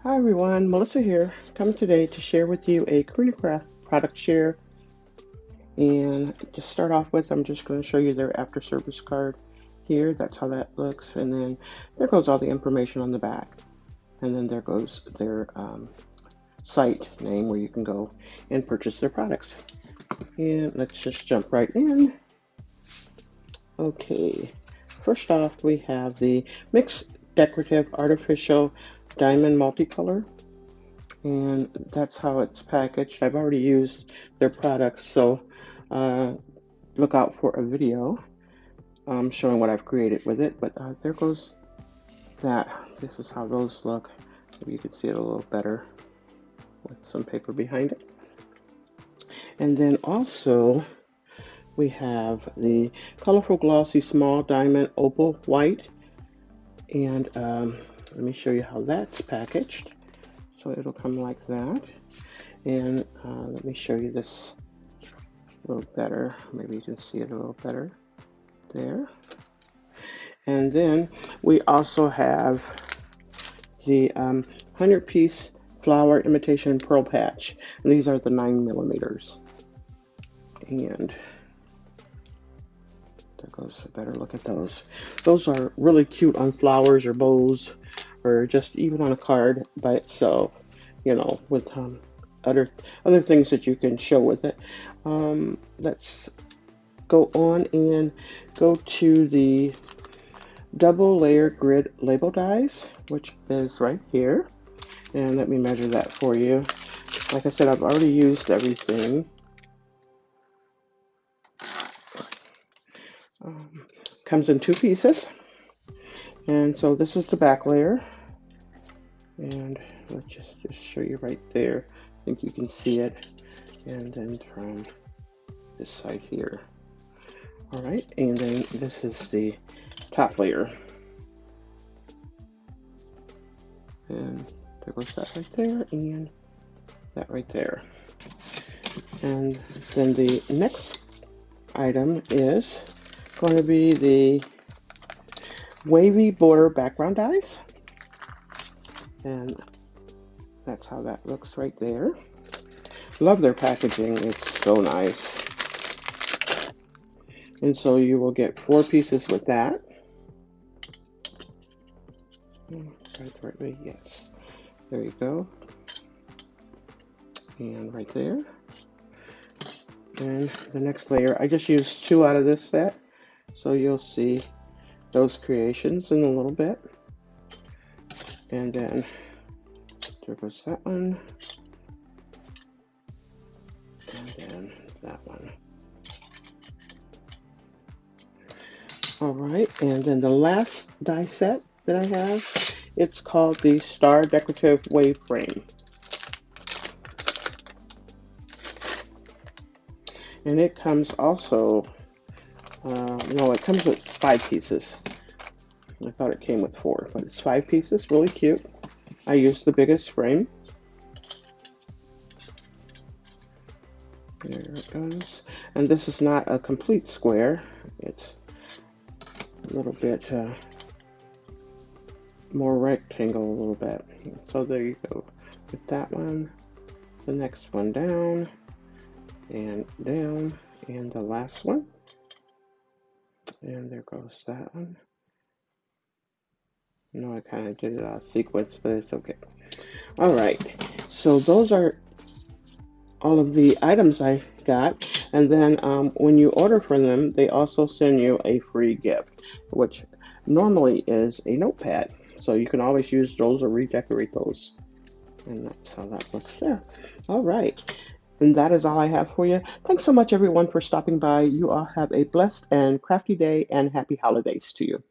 Hi everyone, Melissa here, coming today to share with you a Queenacraft product share. And to start off with, I'm just going to show you their after service card here. That's how that looks. And then there goes all the information on the back. And then there goes their site name where you can go and purchase their products. And let's just jump right in. Okay, first off, we have the Mixed Decorative Artificial Diamond Multicolor. And that's how it's packaged. I've already used their products, so look out for a video showing what I've created with it. But there goes that. This is how those look. Maybe you can see it a little better with some paper behind it. And then also we have the Colorful Glossy Small Diamond Opal White. And let me show you how that's packaged. So it'll come like that. And let me show you this a little better. Maybe you can see it a little better there. And then we also have the 100-piece flower imitation pearl patch. And these are the 9mm. And there goes a better look at those. Those are really cute on flowers or bows, or just even on a card by itself, you know, with other things that you can show with it. Let's go on and go to the double layer grid label dies, which is right here. And let me measure that for you. Like I said, I've already used everything. Comes in 2 pieces. And so this is the back layer. And let's just show you right there. I think you can see it. And then from this side here. All right, and then this is the top layer. And there goes that right there, and that right there. And then the next item is going to be the wavy border background dies. And that's how that looks right there. Love their packaging, it's so nice. And so you will get 4 pieces with that. Right the right way, yes. There you go. And right there. And the next layer, I just used 2 out of this set. So you'll see those creations in a little bit. And then there goes that one. And then that one. All right, and then the last die set that I have, it's called the Star Decorative Wave Frame. And it comes also, no, it comes with 5 pieces. I thought it came with 4, but it's 5 pieces, really cute. I used the biggest frame. There it goes. And this is not a complete square. It's a little bit more rectangle a little bit. So there you go with that one. The next one down and down, and the last one. And there goes that one. I know I kind of did it out of sequence, but it's okay. All right, so those are all of the items I got. And then when you order from them, they also send you a free gift, which normally is a notepad. So you can always use those or redecorate those. And that's how that looks there. All right. And that is all I have for you. Thanks so much, everyone, for stopping by. You all have a blessed and crafty day, and happy holidays to you.